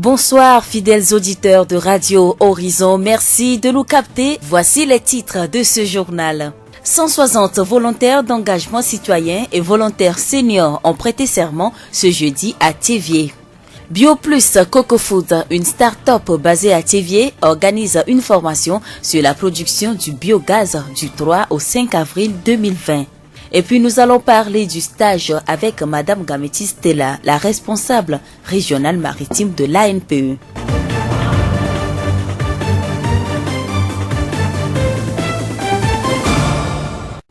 Bonsoir fidèles auditeurs de Radio Horizon, merci de nous capter. Voici les titres de ce journal. 160 volontaires d'engagement citoyen et volontaires seniors ont prêté serment ce jeudi à Thiéviers. BioPlus Coco Food, une start-up basée à Thiéviers, organise une formation sur la production du biogaz du 3 au 5 avril 2020. Et puis nous allons parler du stage avec Madame Gameti Stella, la responsable régionale maritime de l'ANPE.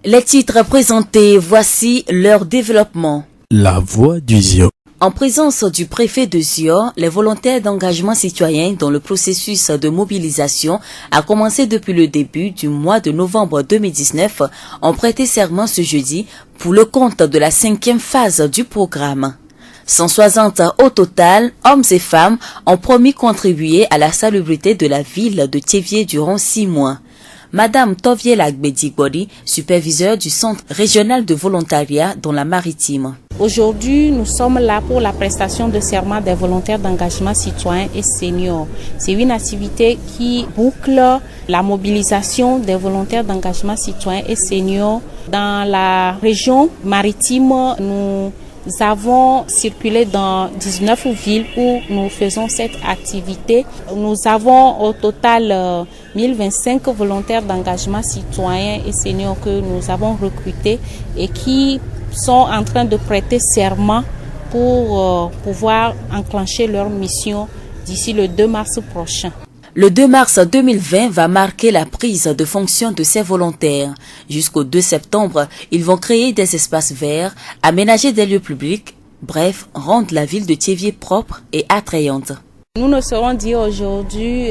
Les titres présentés, voici leur développement. La voix du ZIO. En présence du préfet de Zior, les volontaires d'engagement citoyen dont le processus de mobilisation a commencé depuis le début du mois de novembre 2019 ont prêté serment ce jeudi pour le compte de la 5e phase du programme. 160 au total, hommes et femmes, ont promis contribuer à la salubrité de la ville de Thiéviers durant 6 mois. Madame Toviel Agbedigbori, superviseure du Centre régional de volontariat dans la Maritime. Aujourd'hui, nous sommes là pour la prestation de serment des volontaires d'engagement citoyen et seniors. C'est une activité qui boucle la mobilisation des volontaires d'engagement citoyen et seniors. Dans la région maritime, nous avons circulé dans 19 villes où nous faisons cette activité. Nous avons au total 1025 volontaires d'engagement citoyen et seniors que nous avons recrutés et qui sont en train de prêter serment pour pouvoir enclencher leur mission d'ici le 2 mars prochain. Le 2 mars 2020 va marquer la prise de fonction de ces volontaires. Jusqu'au 2 septembre, ils vont créer des espaces verts, aménager des lieux publics, bref, rendre la ville de Thiéviers propre et attrayante. Nous ne saurons dire aujourd'hui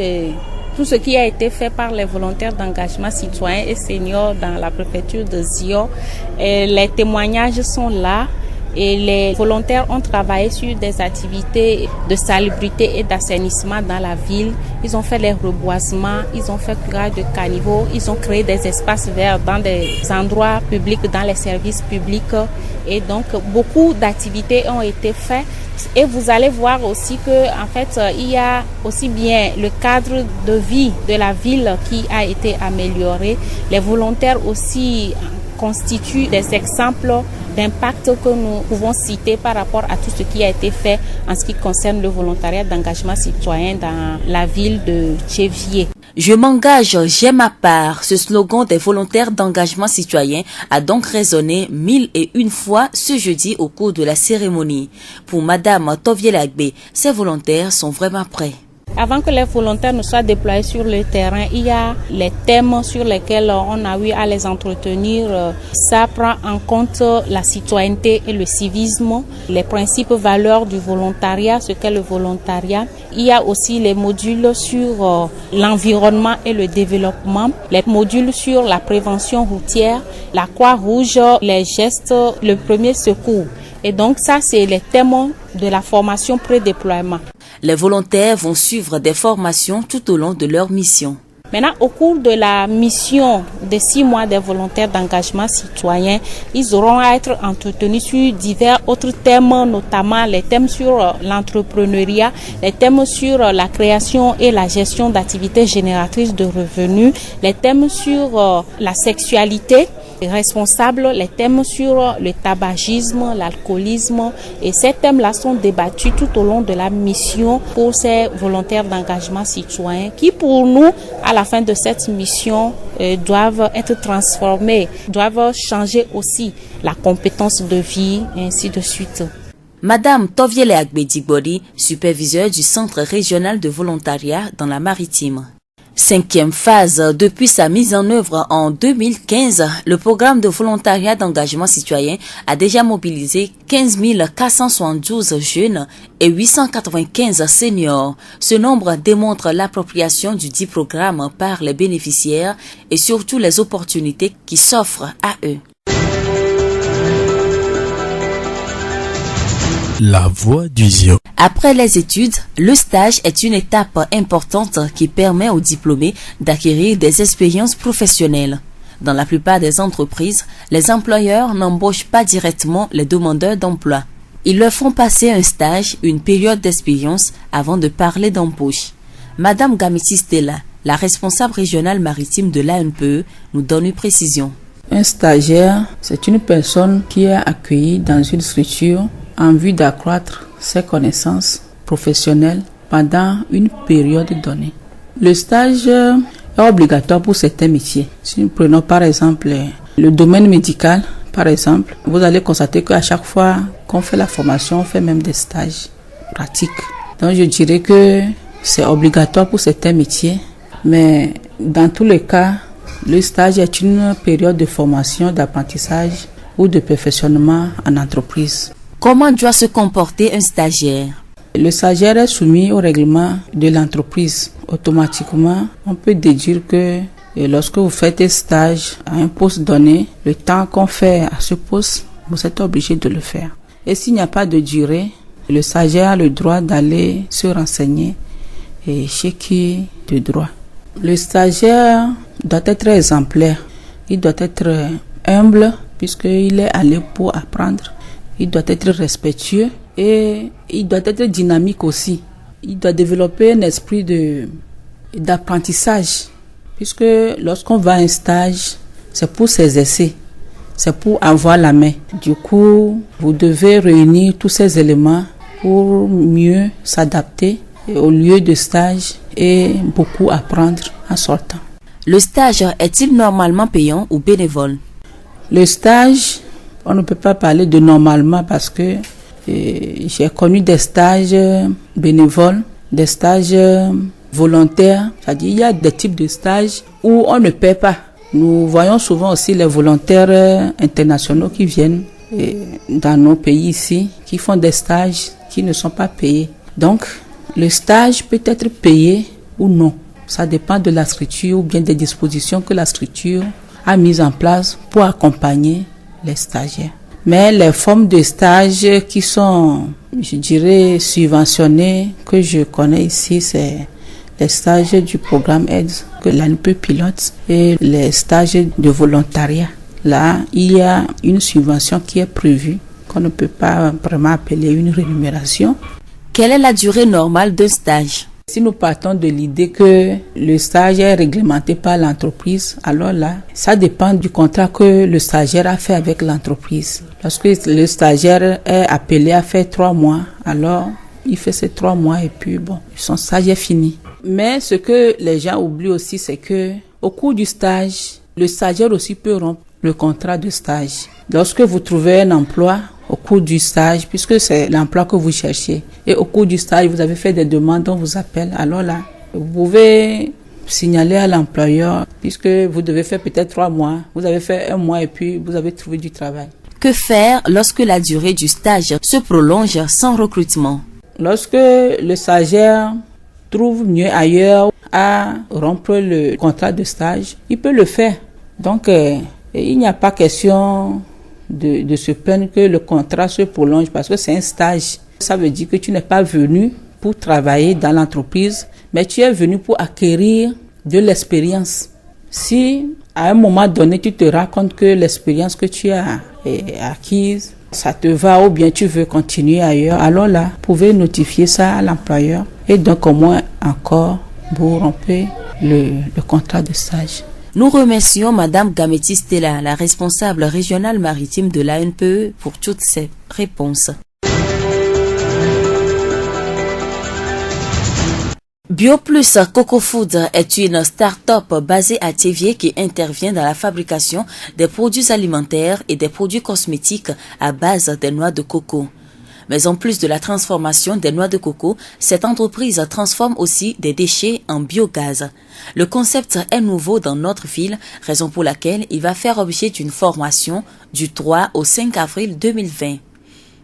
tout ce qui a été fait par les volontaires d'engagement citoyen et seniors dans la préfecture de Zior. Les témoignages sont là. Et les volontaires ont travaillé sur des activités de salubrité et d'assainissement dans la ville. Ils ont fait les reboisements, ils ont fait curage de caniveaux, ils ont créé des espaces verts dans des endroits publics, dans les services publics. Et donc, beaucoup d'activités ont été faites. Et vous allez voir aussi que, en fait, il y a aussi bien le cadre de vie de la ville qui a été amélioré. Les volontaires aussi constituent des exemples d'impact que nous pouvons citer par rapport à tout ce qui a été fait en ce qui concerne le volontariat d'engagement citoyen dans la ville de Thiéviers. Je m'engage, j'ai ma part. Ce slogan des volontaires d'engagement citoyen a donc résonné 1001 fois ce jeudi au cours de la cérémonie. Pour Madame Toviel Agbe, ces volontaires sont vraiment prêts. Avant que les volontaires ne soient déployés sur le terrain, il y a les thèmes sur lesquels on a eu à les entretenir. Ça prend en compte la citoyenneté et le civisme, les principes valeurs du volontariat, ce qu'est le volontariat. Il y a aussi les modules sur l'environnement et le développement, les modules sur la prévention routière, la Croix-Rouge, les gestes, le premier secours. Et donc ça, c'est les thèmes de la formation pré-déploiement. Les volontaires vont suivre des formations tout au long de leur mission. Maintenant, au cours de la mission des 6 mois des volontaires d'engagement citoyen, ils auront à être entretenus sur divers autres thèmes, notamment les thèmes sur l'entrepreneuriat, les thèmes sur la création et la gestion d'activités génératrices de revenus, les thèmes sur la sexualité responsable, les thèmes sur le tabagisme, l'alcoolisme, et ces thèmes-là sont débattus tout au long de la mission pour ces volontaires d'engagement citoyen qui, pour nous, à la fin de cette mission, doivent être transformés, doivent changer aussi la compétence de vie et ainsi de suite. Madame Toviel Agbedigbori, superviseure du Centre régional de volontariat dans la Maritime. 5e phase. Depuis sa mise en œuvre en 2015, le programme de volontariat d'engagement citoyen a déjà mobilisé 15 472 jeunes et 895 seniors. Ce nombre démontre l'appropriation du dit programme par les bénéficiaires et surtout les opportunités qui s'offrent à eux. La voix du ZIO. Après les études, le stage est une étape importante qui permet aux diplômés d'acquérir des expériences professionnelles. Dans la plupart des entreprises, les employeurs n'embauchent pas directement les demandeurs d'emploi. Ils leur font passer un stage, une période d'expérience avant de parler d'embauche. Madame Gameti Stella, la responsable régionale maritime de l'ANPE, nous donne une précision. Un stagiaire, c'est une personne qui est accueillie dans une structure en vue d'accroître ses connaissances professionnelles pendant une période donnée. Le stage est obligatoire pour certains métiers. Si nous prenons par exemple le domaine médical, par exemple, vous allez constater qu'à chaque fois qu'on fait la formation, on fait même des stages pratiques. Donc je dirais que c'est obligatoire pour certains métiers, mais dans tous les cas, le stage est une période de formation, d'apprentissage ou de perfectionnement en entreprise. Comment doit se comporter un stagiaire? Le stagiaire est soumis au règlement de l'entreprise. Automatiquement, on peut déduire que lorsque vous faites un stage à un poste donné, le temps qu'on fait à ce poste, vous êtes obligé de le faire. Et s'il n'y a pas de durée, le stagiaire a le droit d'aller se renseigner chez qui de droit. Le stagiaire doit être exemplaire, il doit être humble puisqu'il est allé pour apprendre, il doit être respectueux et il doit être dynamique aussi. Il doit développer un esprit d'apprentissage puisque lorsqu'on va à un stage, c'est pour s'exercer, c'est pour avoir la main. Du coup, vous devez réunir tous ces éléments pour mieux s'adapter au lieu de stage et beaucoup apprendre en sortant. Le stage est-il normalement payant ou bénévole? Le stage, on ne peut pas parler de normalement parce que j'ai connu des stages bénévoles, des stages volontaires. C'est-à-dire il y a des types de stages où on ne paie pas. Nous voyons souvent aussi les volontaires internationaux qui viennent dans nos pays ici, qui font des stages qui ne sont pas payés. Donc, le stage peut être payé ou non. Ça dépend de la structure ou bien des dispositions que la structure a mises en place pour accompagner les stagiaires. Mais les formes de stage qui sont, je dirais, subventionnées, que je connais ici, c'est les stages du programme AIDS que l'ANPE pilote et les stages de volontariat. Là, il y a une subvention qui est prévue, qu'on ne peut pas vraiment appeler une rémunération. Quelle est la durée normale d'un stage? Si nous partons de l'idée que le stage est réglementé par l'entreprise, alors là, ça dépend du contrat que le stagiaire a fait avec l'entreprise. Lorsque le stagiaire est appelé à faire 3 mois, alors il fait ces 3 mois et puis bon, son stage est fini. Mais ce que les gens oublient aussi, c'est que au cours du stage, le stagiaire aussi peut rompre le contrat de stage. Lorsque vous trouvez un emploi au cours du stage, puisque c'est l'emploi que vous cherchez, et au cours du stage, vous avez fait des demandes, on vous appelle, alors là, vous pouvez signaler à l'employeur, puisque vous devez faire peut-être 3 mois, vous avez fait 1 mois et puis vous avez trouvé du travail. Que faire lorsque la durée du stage se prolonge sans recrutement? Lorsque le stagiaire trouve mieux ailleurs à rompre le contrat de stage, il peut le faire. Donc, il n'y a pas question de se plaindre que le contrat se prolonge parce que c'est un stage. Ça veut dire que tu n'es pas venu pour travailler dans l'entreprise, mais tu es venu pour acquérir de l'expérience. Si à un moment donné tu te rends compte que l'expérience que tu as acquise, ça te va ou bien tu veux continuer ailleurs, alors là, vous pouvez notifier ça à l'employeur et donc au moins encore vous rompez le contrat de stage. Nous remercions Madame Gameti Stella, la responsable régionale maritime de l'ANPE, pour toutes ces réponses. BioPlus Coco Food est une start-up basée à Théviers qui intervient dans la fabrication des produits alimentaires et des produits cosmétiques à base des noix de coco. Mais en plus de la transformation des noix de coco, cette entreprise transforme aussi des déchets en biogaz. Le concept est nouveau dans notre ville, raison pour laquelle il va faire objet d'une formation du 3 au 5 avril 2020.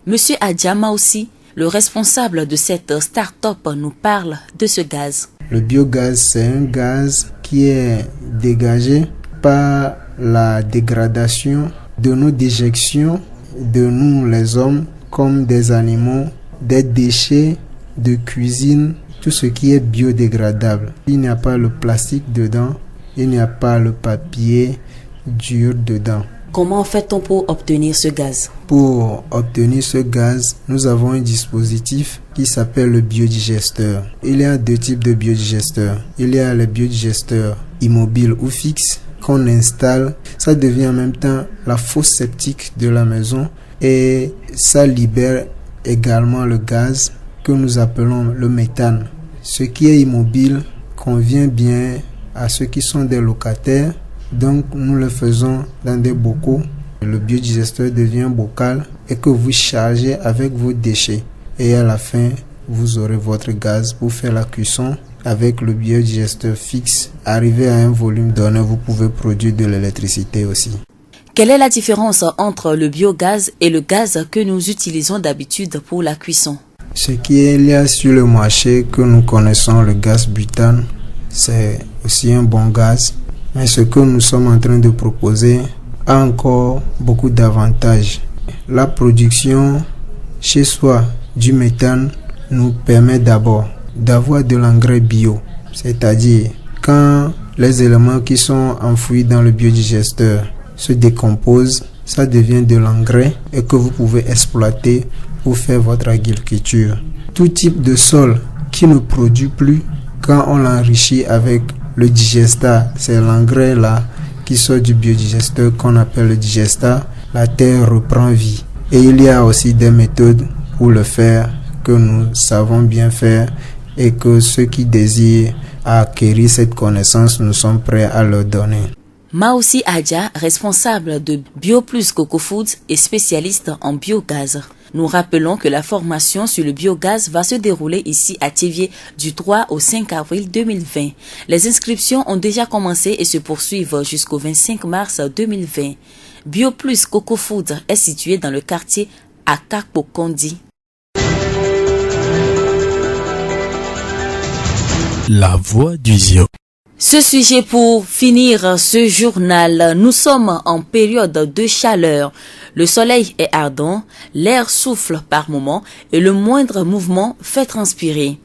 Monsieur Adjama aussi, le responsable de cette start-up, nous parle de ce gaz. Le biogaz, c'est un gaz qui est dégagé par la dégradation de nos déjections, de nous les hommes, comme des animaux, des déchets de cuisine, tout ce qui est biodégradable. Il n'y a pas le plastique dedans, il n'y a pas le papier dur dedans. Comment fait-on pour obtenir ce gaz? Pour obtenir ce gaz, nous avons un dispositif qui s'appelle le biodigesteur. Il y a deux types de biodigesteurs. Il y a les biodigesteurs immobiles ou fixes qu'on installe. Ça devient en même temps la fosse septique de la maison et ça libère également le gaz que nous appelons le méthane. Ce qui est immobile convient bien à ceux qui sont des locataires. Donc nous le faisons dans des bocaux. Le biodigesteur devient bocal et que vous chargez avec vos déchets. Et à la fin, vous aurez votre gaz pour faire la cuisson. Avec le biodigesteur fixe, arrivé à un volume donné, vous pouvez produire de l'électricité aussi. Quelle est la différence entre le biogaz et le gaz que nous utilisons d'habitude pour la cuisson? Ce qu'il y a sur le marché que nous connaissons, le gaz butane, c'est aussi un bon gaz. Mais ce que nous sommes en train de proposer a encore beaucoup d'avantages. La production chez soi du méthane nous permet d'abord d'avoir de l'engrais bio. C'est-à-dire, quand les éléments qui sont enfouis dans le biodigesteur se décomposent, ça devient de l'engrais et que vous pouvez exploiter pour faire votre agriculture. Tout type de sol qui ne produit plus, quand on l'enrichit avec le digestat, c'est l'engrais là qui sort du biodigesteur qu'on appelle le digestat, la terre reprend vie. Et il y a aussi des méthodes pour le faire que nous savons bien faire et que ceux qui désirent acquérir cette connaissance, nous sommes prêts à leur donner. Maoussi Adja, responsable de BioPlus Coco Foods et spécialiste en biogaz. Nous rappelons que la formation sur le biogaz va se dérouler ici à Thiévié du 3 au 5 avril 2020. Les inscriptions ont déjà commencé et se poursuivent jusqu'au 25 mars 2020. BioPlus Coco Foods est situé dans le quartier Akapokondi. La voix du Zion. Ce sujet pour finir ce journal. Nous sommes en période de chaleur. Le soleil est ardent, l'air souffle par moments et le moindre mouvement fait transpirer.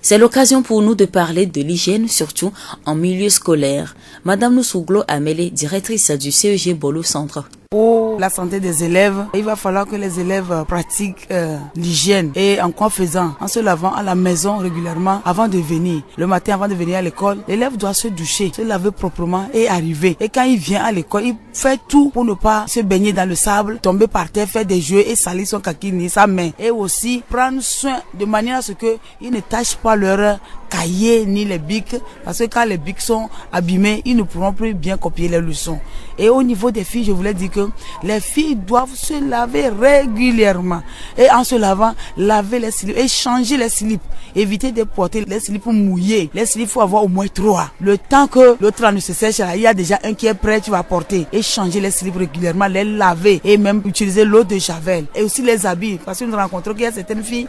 C'est l'occasion pour nous de parler de l'hygiène, surtout en milieu scolaire. Madame Noussouglo Amélé, directrice du CEG Bolo Centre. Pour la santé des élèves, il va falloir que les élèves pratiquent l'hygiène. Et en quoi faisant? En se lavant à la maison régulièrement avant de venir. Le matin avant de venir à l'école, l'élève doit se doucher, se laver proprement et arriver. Et quand il vient à l'école, il fait tout pour ne pas se baigner dans le sable, tomber par terre, faire des jeux et salir son kaki ni sa main. Et aussi prendre soin de manière à ce qu'ils ne tâchent pas leur cahier ni les bics, parce que quand les bics sont abîmés, ils ne pourront plus bien copier les leçons. Et au niveau des filles, je voulais dire que les filles doivent se laver régulièrement. Et en se lavant, laver les slips et changer les slips. Éviter de porter les slips mouillés. Les slips, il faut avoir au moins 3. Le temps que l'autre ne se sèche, il y a déjà un qui est prêt, tu vas porter. Et changer les slips régulièrement, les laver. Et même utiliser l'eau de javel. Et aussi les habits. Parce que nous rencontrons qu'il y a certaines filles,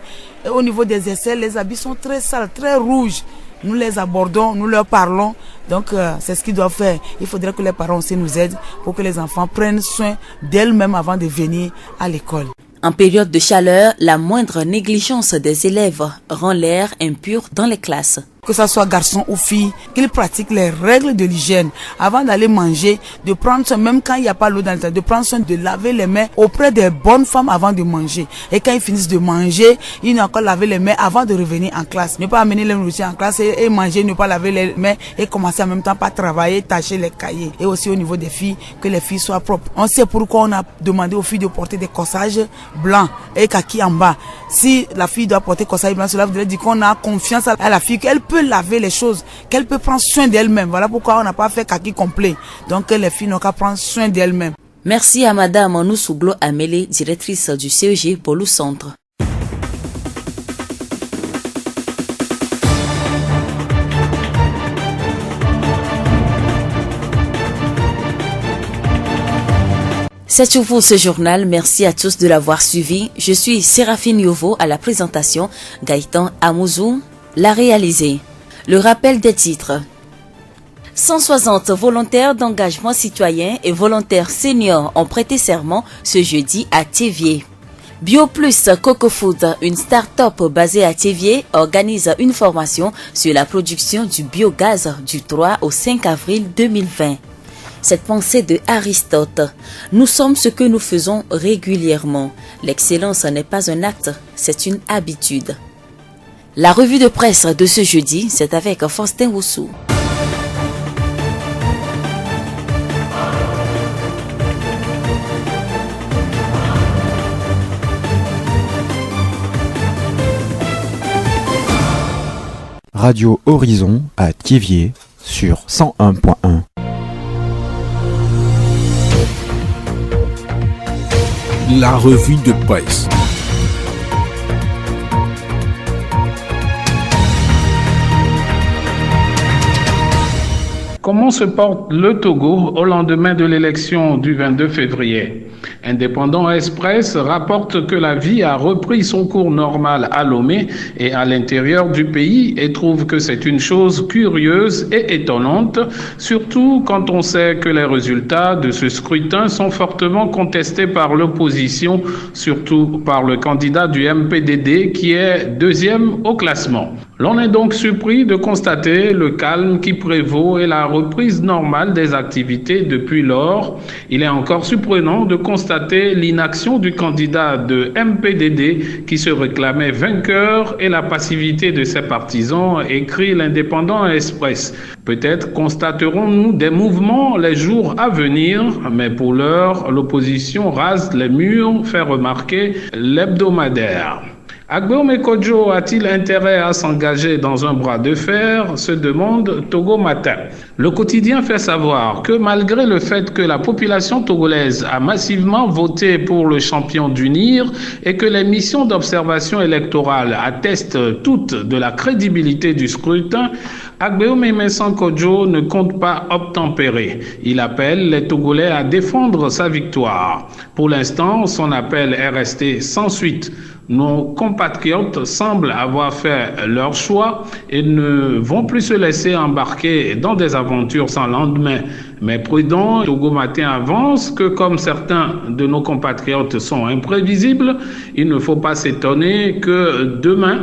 au niveau des aisselles, les habits sont très sales, très rouges. Nous les abordons, nous leur parlons. Donc c'est ce qu'ils doivent faire. Il faudrait que les parents aussi nous aident pour que les enfants prennent soin d'elles-mêmes avant de venir à l'école. En période de chaleur, la moindre négligence des élèves rend l'air impur dans les classes. Que ce soit garçon ou fille, qu'ils pratiquent les règles de l'hygiène. Avant d'aller manger, de prendre soin, même quand il n'y a pas l'eau dans le temps, de prendre soin de laver les mains auprès des bonnes femmes avant de manger. Et quand ils finissent de manger, ils n'ont encore laver les mains avant de revenir en classe. Ne pas amener les nourritures en classe et manger, ne pas laver les mains et commencer en même temps par travailler, tâcher les cahiers. Et aussi au niveau des filles, que les filles soient propres. On sait pourquoi on a demandé aux filles de porter des corsages blancs et kaki en bas. Si la fille doit porter corsage blanc, cela voudrait dire qu'on a confiance à la fille, qu'elle peut laver les choses, qu'elle peut prendre soin d'elle-même. Voilà pourquoi on n'a pas fait kaki complet. Donc les filles n'ont qu'à prendre soin d'elles-mêmes. Merci à Madame Noussouglo Amélé, directrice du CEG Bolo Centre. C'est tout pour ce journal. Merci à tous de l'avoir suivi. Je suis Séraphine Yovo à la présentation, Gaëtan Amouzou l'a réalisé. Le rappel des titres. 160 volontaires d'engagement citoyen et volontaires seniors ont prêté serment ce jeudi à Thiévié. BioPlus Coco Food, une start-up basée à Thiévié, organise une formation sur la production du biogaz du 3 au 5 avril 2020. Cette pensée de Aristote, nous sommes ce que nous faisons régulièrement. L'excellence n'est pas un acte, c'est une habitude. La revue de presse de ce jeudi, c'est avec Faustin Roussou. Radio Horizon à Thiéviers sur 101.1. La revue de presse. Comment se porte le Togo au lendemain de l'élection du 22 février ? Indépendant Express rapporte que la vie a repris son cours normal à Lomé et à l'intérieur du pays et trouve que c'est une chose curieuse et étonnante, surtout quand on sait que les résultats de ce scrutin sont fortement contestés par l'opposition, surtout par le candidat du MPDD qui est deuxième au classement. L'on est donc surpris de constater le calme qui prévaut et la reprise normale des activités depuis lors. Il est encore surprenant de constater l'inaction du candidat de MPDD qui se réclamait vainqueur et la passivité de ses partisans, écrit l'Indépendant Express. Peut-être constaterons-nous des mouvements les jours à venir, mais pour l'heure, l'opposition rase les murs, fait remarquer l'hebdomadaire. Agbeome Kodjo a-t-il intérêt à s'engager dans un bras de fer, se demande Togo Matin. Le quotidien fait savoir que malgré le fait que la population togolaise a massivement voté pour le champion du NIR et que les missions d'observation électorale attestent toutes de la crédibilité du scrutin, Agbeome Messan Kodjo ne compte pas obtempérer. Il appelle les Togolais à défendre sa victoire. Pour l'instant, son appel est resté sans suite. Nos compatriotes semblent avoir fait leur choix et ne vont plus se laisser embarquer dans des aventures sans lendemain. Mais prudent, Togo Matin avance que comme certains de nos compatriotes sont imprévisibles, il ne faut pas s'étonner que demain,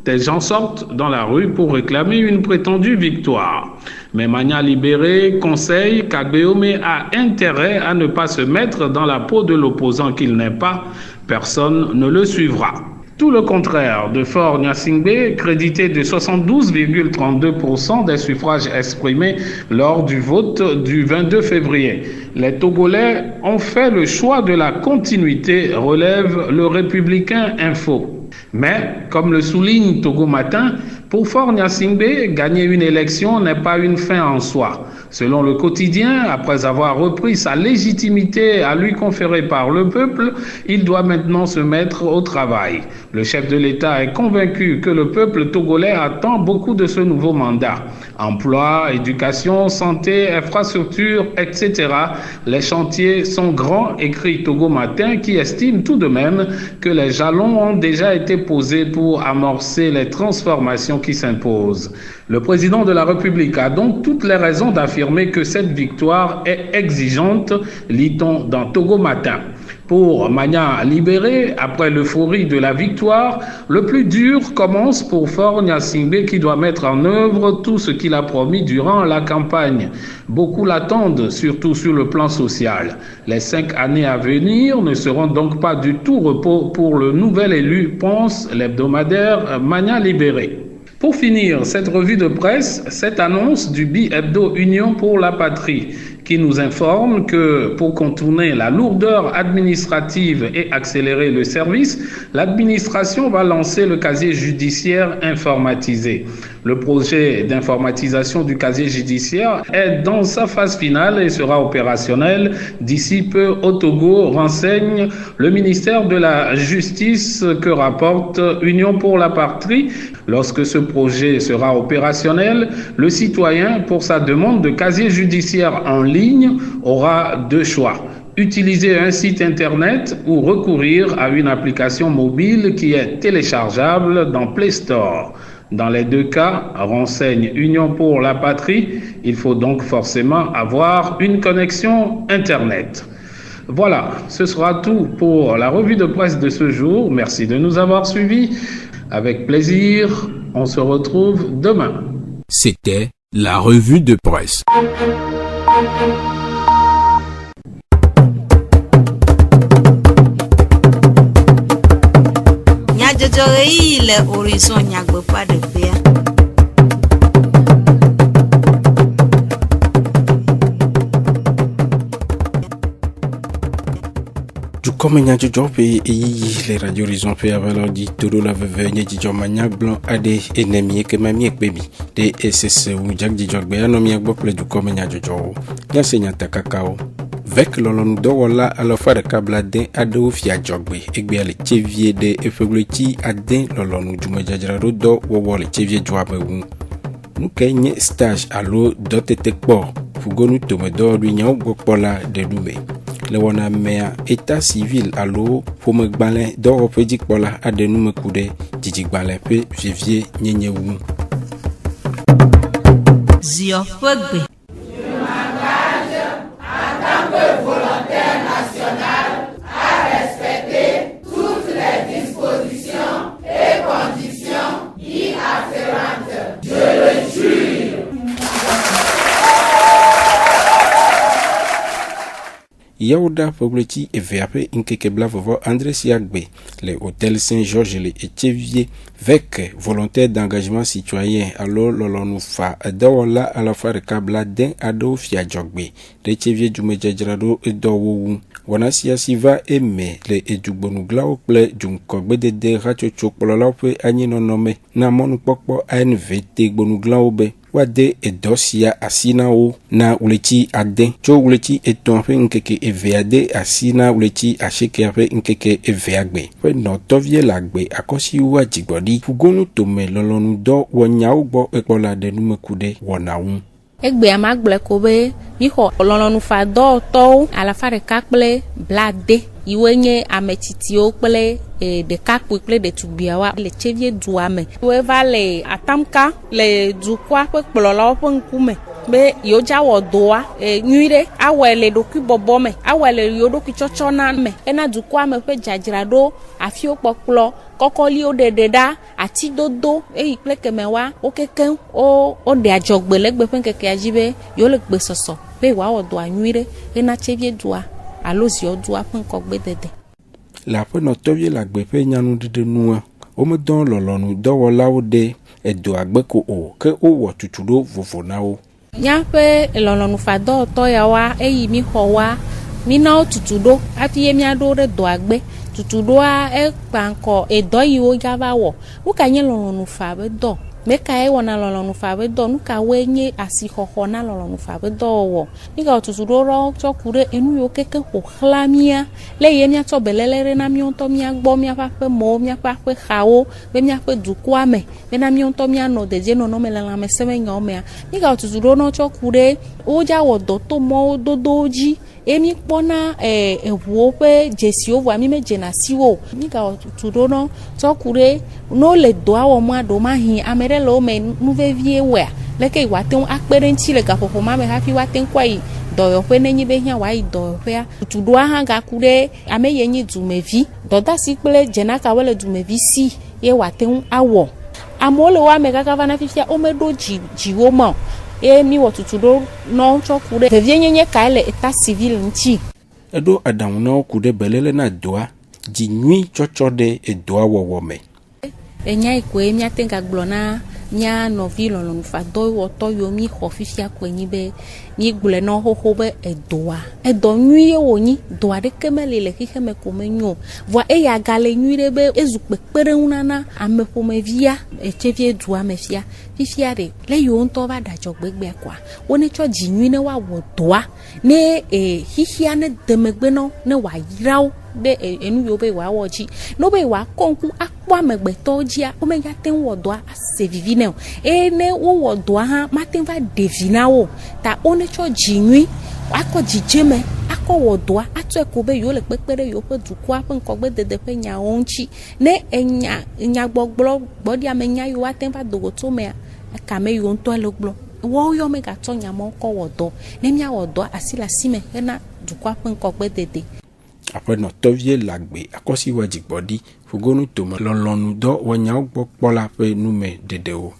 des gens sortent dans la rue pour réclamer une prétendue victoire. Mais Magna Libéré conseille qu'Agbeome a intérêt à ne pas se mettre dans la peau de l'opposant qu'il n'est pas. Personne ne le suivra. Tout le contraire de Faure Gnassingbé, crédité de 72,32% des suffrages exprimés lors du vote du 22 février. Les Togolais ont fait le choix de la continuité, relève le Républicain Info. Mais, comme le souligne Togo Matin, pour Faure Gnassingbé, gagner une élection n'est pas une fin en soi. Selon le quotidien, après avoir repris sa légitimité à lui conférée par le peuple, il doit maintenant se mettre au travail. Le chef de l'État est convaincu que le peuple togolais attend beaucoup de ce nouveau mandat. Emploi, éducation, santé, infrastructure, etc. Les chantiers sont grands, écrit Togo Matin, qui estime tout de même que les jalons ont déjà été posés pour amorcer les transformations qui s'imposent. Le président de la République a donc toutes les raisons d'affirmer que cette victoire est exigeante, lit-on dans Togo Matin. Pour Magna Libéré, après l'euphorie de la victoire, le plus dur commence pour Faure Gnassingbé qui doit mettre en œuvre tout ce qu'il a promis durant la campagne. Beaucoup l'attendent, surtout sur le plan social. Les 5 années à venir ne seront donc pas du tout repos pour le nouvel élu, pense l'hebdomadaire Magna Libéré. Pour finir cette revue de presse, cette annonce du bi-hebdo Union pour la patrie qui nous informe que pour contourner la lourdeur administrative et accélérer le service, l'administration va lancer le casier judiciaire informatisé. Le projet d'informatisation du casier judiciaire est dans sa phase finale et sera opérationnel d'ici peu au Togo, renseigne le ministère de la Justice que rapporte Union pour la patrie. Lorsque ce projet sera opérationnel, le citoyen, pour sa demande de casier judiciaire en ligne, aura 2 choix. Utiliser un site internet ou recourir à une application mobile qui est téléchargeable dans Play Store. Dans les 2 cas, renseigne Union pour la patrie, il faut donc forcément avoir une connexion internet. Voilà, ce sera tout pour la revue de presse de ce jour. Merci de nous avoir suivis. Avec plaisir, on se retrouve demain. C'était la revue de presse. Dzoreyi le Horizon Nyagbeƒa ɖevea. Comme il y a du job et les radios horizon fait avec l'ordi tout la veuve n'y dit job maniaque blanc à des ennemis que mamie et baby des SS ou jack dit job bien nommé beaucoup du comme il y a du job bien seigneur ta cacao avec l'on do wala à la fois de câble d'un à deux fia job et bien les chevier de effegleti à d'un l'on du majajara do ou les chevier job nous gagne stage à l'eau doté tekbo fugonu tomedo l'union gopola de lumé le wana mea état civil allo pour me gbalin do pedik pola adenu me kude jiji gbalin pe vivier nyenye wu Zio Fogbe. Je m'engage en tant que volontaire national à respecter toutes les dispositions et conditions y afférentes. Je le jure. Yaouda Fogleti et VAP Inkekebla Vovo André Siagbe, les hôtels Saint-Georges et Tchevier, avec volontaire d'engagement citoyen, alors l'on fa Dawala à la fois de Kabla d'un ado Fiadjogbe, les Tchevier du Medjadrado et Dawu, Wanasia Siva aimé les Edubonugla au ple d'un Kogbe de Ratchok Polalape Anino nommé, Namon Pokpo ANVT Bonugla Obe. Wade edosia asina o na uleti aden cho uleti etonfe nkeke eveade asina uleti asheke afe nkeke eveagbe we no tovie lagbe akosi wa jigbodi fugonu tome lolonu do wonya ugbo epola de numekude wonawu egbe amagble ko be mi xɔ lɔlɔnu fa dɔwɔtɔwo alafa ɖeka kple blade yiwo nye ametitiwo kple ɖekakpui kple ɖetugbiawo le tsevie dua me wo va le atamka le dukɔa ƒe kplɔlawo ƒe ŋkume be yewo dza wɔ dɔa nyui ɖe awɔe le ɖokuibɔbɔ me awɔe le yewo ɖokui tsɔtsɔ na me ena dukɔa me ƒe dzadzraɖo afiwo kpɔkplɔ kɔkɔliwo ɖeɖe ɖa atidodo eyi kple kemewa wo kekeŋ wo ɖe adzɔgbe le gbe ƒe ŋkekea dzi be yewo le gbesɔsɔ be wòawɔ dɔa nyui ɖe ena tsevie dua alo ziɔ dua ƒe ŋkɔgbedede. Le aƒenɔtɔvie le agbeƒe nyanuɖeɖe nua womedɔ lɔlɔnu dɔwɔlawo ɖe edoa gbe ko o ke wowɔ tutuɖo vovo na wo. Míaƒe lɔlɔnufadɔwɔtɔ yawoa eyi mi xɔ wa mina wo tutuɖo hafi ye míaɖo ɖe dɔa gbe tutuɖoa ekpa ŋkɔ edɔ yiwo dza va wɔ nuka nye lɔlɔnufa be dɔ meka ye wɔna lɔlɔnufa be dɔ nuka woe nye asixɔxɔ na lɔlɔnufa be dɔwɔwɔ nika tutuɖo ɖɔ tsɔ ku ɖe enu yiwo keke ƒo xlã mía le ye míatsɔ belele ɖe na míawo ŋutɔ míagbɔ míaƒe aƒemewo míaƒe aƒexawo be míaƒe dukɔa me bena míawo ŋutɔ míanɔ dedienɔnɔ me le lãmesẽmenyawo mea nika tutuɖo ɖɔ tsɔ ku ɖe wodza wɔ dɔ to mɔwo dodowo dzi ye mi kpɔna eʋuwo ƒe dzesiwo vɔa mi me dzena siwo mi ga tutuɖo no tsɔ ku ɖe no le dɔa wɔ mɔa ɖo ma hi ame ɖe le wo me nuvevie wɔa leke wòate ŋu akpe ɖe ŋuti le gaƒoƒo ma me hafi woate ŋu kɔ yi dɔyɔƒe nenyi be hã wòayi dɔyɔƒea tutuɖoa hã gaku ɖe ame ye nye dumevi dɔdasi kple dzenakawo le dumevi si ye wòate ŋu awɔ amewo le woame kaka va na fifia womeɖo dziwo ma o ye mi wɔ tutuɖo nɔ tsɔ ku ɖe vevie nyenye kae le eta civil ŋuti. Eɖo aɖaŋu na wo ku ɖe belele na dɔa dzi nyui tsɔtsɔ ɖe edoa wɔwɔ me. Enya yi koe míate gagblɔ na mía nɔvi lɔlɔnufadɔwɔtɔ yiwo mi xɔ fifia koe nyi be mi gblɔe na xoxo be edɔ nyui ye wònyi dɔ aɖeke meli le xixe me ko menyo vɔa eya gale nyui ɖe be ezu kpekpeɖeŋu nana ame ƒomevia etsevie dua me fia fifia ɖe le yiwo ŋutɔ va ɖe adzɔgbegbea koa wone tsɔ dzi nyui ne woawɔ dɔa ne xixia ne de megbe nɔ ne wòayrawo ɖe enu yiwo be wòawɔ dzi no be wòakɔ ŋku akpɔ amegbetɔwo dzia womegate ŋu wɔ dɔa ase vivi nɛ o eye ne wowɔ dɔa hã mate ŋu va ɖe vi na wo ta wone tsɔ dzi nyui akɔ dzidzeme akɔ wɔ dɔa atsɔe ko be yewo le kpekpe ɖe yewo ƒe dukɔa ƒe ŋkɔgbedede ƒe nyawo ŋuti ne enyagbɔgblɔ gbɔɖiame nya yiwo ate ŋu va dogoto mea kame yiwo ŋutɔ le gblɔ wɔwo yɔ megatsɔ nyamawo kɔ wɔ dɔ ne míawɔ dɔ asi le asi me hena dukɔa ƒe ŋkɔgbedede. Aƒenɔtɔvie le agbe akɔsi wa dzigbɔɖi fugonu tome lɔlɔnu dɔ wɔnyawo gbɔ kpɔla ƒe nume ɖeɖewo.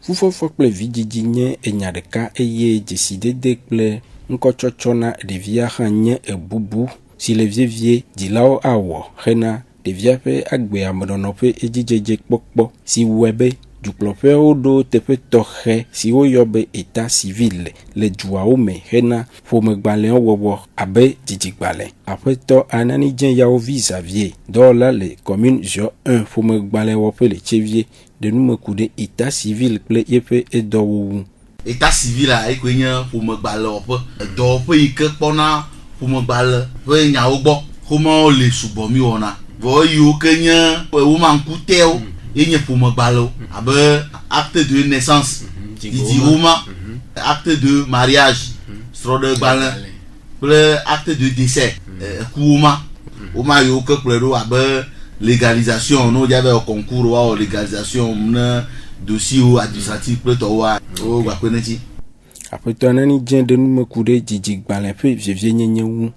Fufɔfɔ kple vidzidzi nye enya ɖeka eye dzesidede kple ŋkɔtsɔtsɔ na ɖevia hã nye ebubu si le vie dilao awo hena devia pe agbe amodono pe ejijeje kpokpo si webe duklope odo tepe tohe si oyobe état civil le duaome hena fomegbale wowo abe didigbale après to anani jen yao vis-à-vis dola le commune jo 1 fomegbale wope le chevie de nous kude état civil ple yepe edowu état civil a ikwenya fomegbale wope do pe ike pona fomegbale pe nyawo gbo komo le subomi ona vo yo kenya wo man kuteo yenye fomegbale abe acte de naissance didi Roma acte de mariage strode gbale ple acte de décès kuma oma yo ke plero abe légalisation no j'avais au concours wa légalisation na dossier administratif ple to wa o gba peneti après to anani dien de nous me couder didi gbale pe vie nyenye wu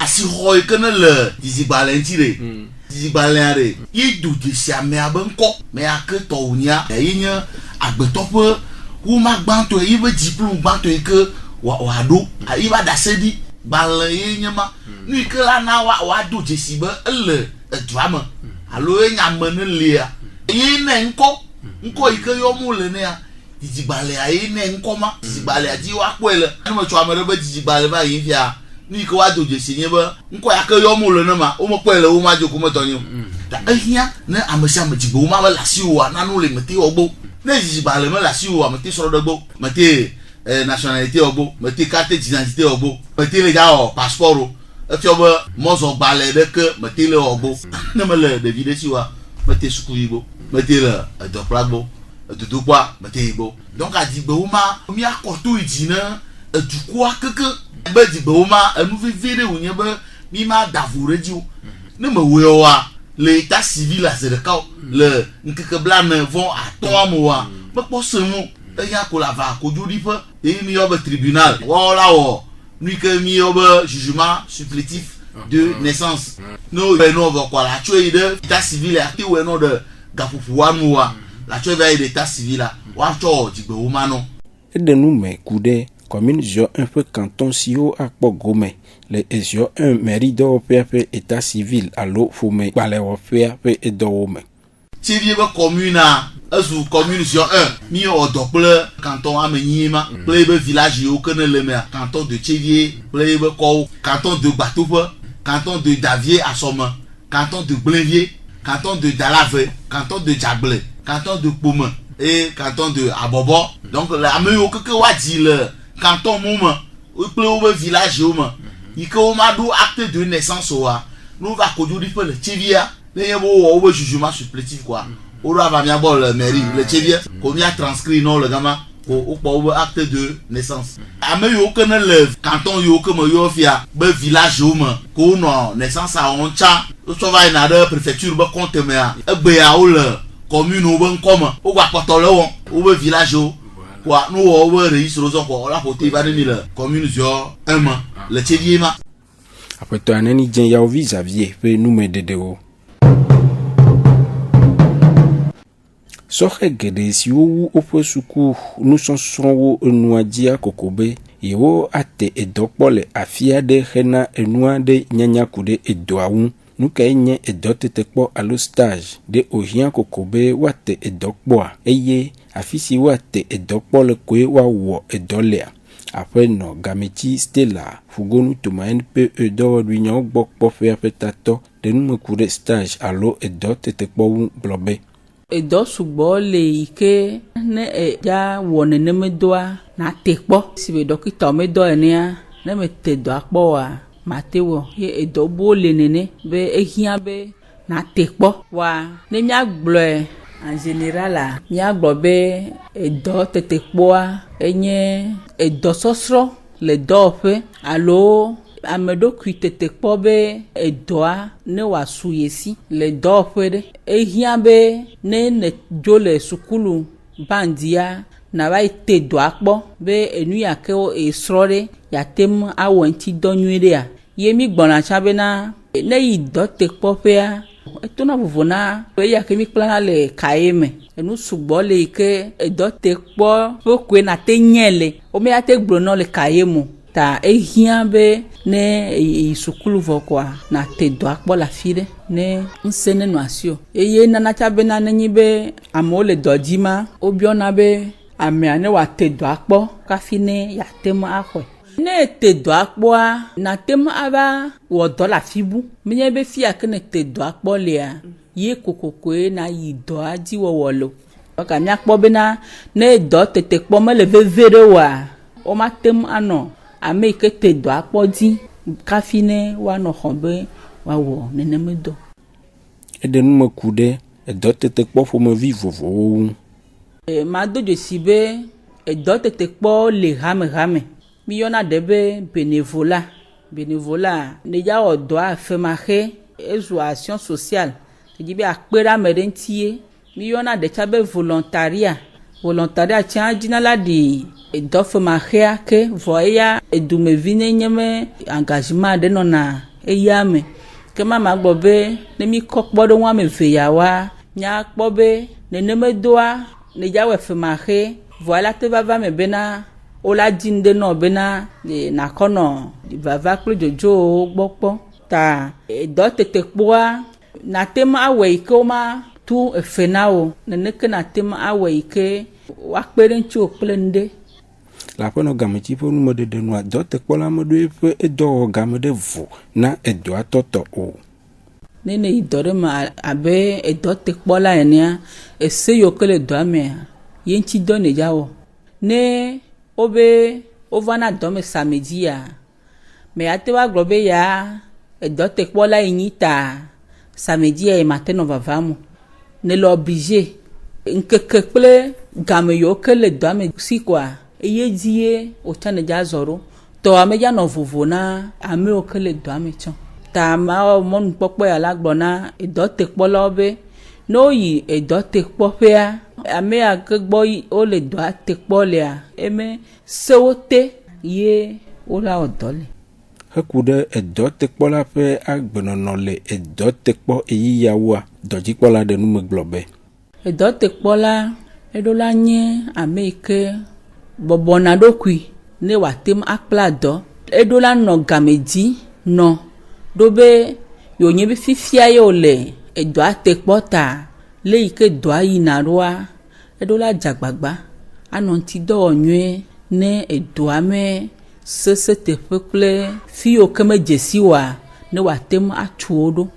asi hoy kana le didi gbale ntire didi gbale are idu de siame abanko me aketo unia yinya agbetopo wu ma gbanto yi be diplôme gbanto ke wa do yi ba dasedi gbale yinya ma ni ke la na wa do jesi be ele drama alo enyame ne lia yi ne nko ike yo mu le ne ya dijigbale ayi ne nko ma dijigbale ati wa kwele na mo chwa mere be dijigbale ba yin fia ni ko wa doje sinye be nko ya ke yo mu le ne ma o mo kwele o ma joku mo tonyo ta ehia ne amesi amejigbo o ma la si o na no le mete ogbo ne dijigbale me la si o mete soro dogbo mete nationalité ogbo mete carte d'identité ogbo mete le ja o passeport if you were mozo balé de que metele obo ne me le de vide si wa mete sukuibo metele do plagbo de quoi metebo donc a dit beuma mi akoto idina du quoi que be di beuma anu vivere unye be mi ma davure ji ne me wewa l'état civil a c'est le cas le nkeke blan vont à tomoa me posemu e ya ko la va ko jodi pe e mi yo be tribunal wala wo nous que mis au jugement supplétif de naissance. Nous venons voir quoi la tuer de l'état civil et ou non de gafufuanua la tuer de l'état civil là wa cho di beumano et de nous mais coudé commune jo un peu canton sio a pogome le jo un mairie do PF état civil allo fome balé o PF et do me si vieux commune sous commune sur 1 mi o dople canton amenyima plebe village yo kene le mer canton de Tchevier plebe ko canton de Batoupe canton de Davier à Somme canton de Blenvier canton de Dalave canton de Djagle canton de Pomme et canton de Abobo donc la me yo que wa di le canton moma plebe village yo ma iko ma do acte de naissance wa nous va ko jodi pe le Tchevier le yebo o jugement supplétif quoi Ora va bien bon le mairie le Tchevier combien transcrit non le gamin au acte de naissance ame yo que ne le canton yo que me yo fia be village yo me ko no naissance a oncha so va na de préfecture be compte me a egbe ya o le commune o be nkoma o gba potole won o be village yo kwa no o be registre zo ko la pote ba ni le commune yo un le Tchevier ma après toi anani dien ya vis-à-vis pe nous me dedeo Sohe gede si ou opo suku nous sonwo nuadia kokobe yo ate edokpole afia de hena enua de nyanya kude edoawu nuka enye edote tekpo alo stage de ohian kokobe wate edokpoa eye afisi wate edokpole kwe wa wo edolea après no gameti stella fugonu toma npe edo duinyo gbokpo fe petato de nume kude stage alo edote tekpo blobe edo sugbo le ike ne ja wone ne medoa na tekpo sibe dokita medo enia ne me tedo akpo wa matewo ye edo bo le nene be ehia be na tekpo wa ne mia glo en général mia glo be edo tetekpo enye edo sosro le dofe alo amedo kuitete kpo be edoa ne wa suyesi le do fere ehia be ne jole sukulu bandia na ba ite do akpo be enu ya ke o esrore ya tem awonti donyure ya yemi gbona chabe na ne ido te kpo pe a etona vuvona we ya ke mi plana le kaeme enu sugbo le ke edo te kpo fo kwe na te nyele o me ya te gbro no le kaemo ta ehia be ne sukulu vo kwa na te do akpo la fide ne nsene no asio eye nana cha be na nyi be amole dodima obiona be ame ane wa te do akpo ka fine ya temo akwe ne te do akpo na temo aba wo do la fibu menye be fi akene te do akpo le ye kokokwe na yi do aji wo wolo ka mi akpo be na ne do tete kpo me le vevere wa o ma tem ano ame ke te do akpo di ka fine wa no khombe wa wo nene me do edenu makude do tete kpo fo me vivo vo ma do je sibe do tete kpo le rame mi yona debe bénévolat ne ja odo afemache action sociale dibe akpera merentie mi yona de chabe volontariat tia jina la di do femache ke voya edume vine nyeme engagement de nona eyame ke mama gbobe ne mi kokpo do wa me veyawa nya kpobe ne me doa ne ja we femache voilà te va me bena ola jinde no bena na kono vava klo jojo gbokpo ta do tete kpoa na tema awe ikoma tu efenao ne ke na tema awe ike wa kpere nchi oplende la pono gameti po nu de no do te kpola mo do e do gamede vo na e do atoto o nene idore ma abe e do te kpola enia e se yo kele do ame yenchi do ne jawo ne obe ovana dome samedi ya me atewa globe ya edote kpola inyita samedi ya matin on va vamo ne lo obligé nkeke ple game yo kele dame si kwa eye die o tane ja zoro to ame ja no vovona ame o kele dame chon ta ma mon popo ya lagbona edote kpola obe no yi edote popea ame akegbo o le do atekpo le eme sewote ye ola odole hakude edo tekpo la pe agbenono le edo tekpo eyi yawa doji kpola de nu meglobe edo tekpo la edola nye ame ke bobona dokui ne watem akpla do edola no gameji no dobe yo nye bi fifia yo le edo atekpo ta le ike do ayi na roa edola jagbagba anonti do onwe ne edo ame sese te pekle fi o keme jesiwa ne watem atuodo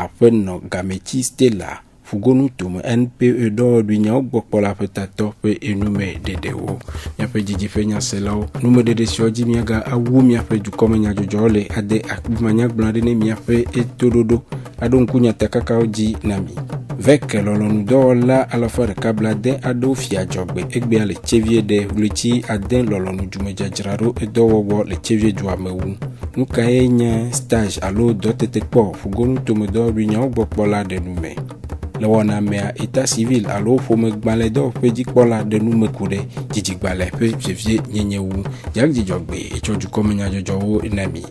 afeno gamechi stella fugonu tomo NPE do dunya ogbopola petato pe enume dedewo nya pe jiji fe nya selao nume dede sioji miaga awu mia pe jukoma nya jojole ade akbimanya blande ne mia pe etododo adon kunya takaka oji nami vek lolonu do la ala fa kabla de ado fia jogbe egbe ale chevie de vlechi aden lolonu jumeja jiraro edo wowo le chevie juamewu nuka enya stage alo do tetekpo fugonu tomo do dunya ogbopola de nume le wana mea état civil alo fome gbale do pe jikpola de nu mekude jijigbale pe jevie nyenyewu jak jijogbe echoju komenya jojowo nami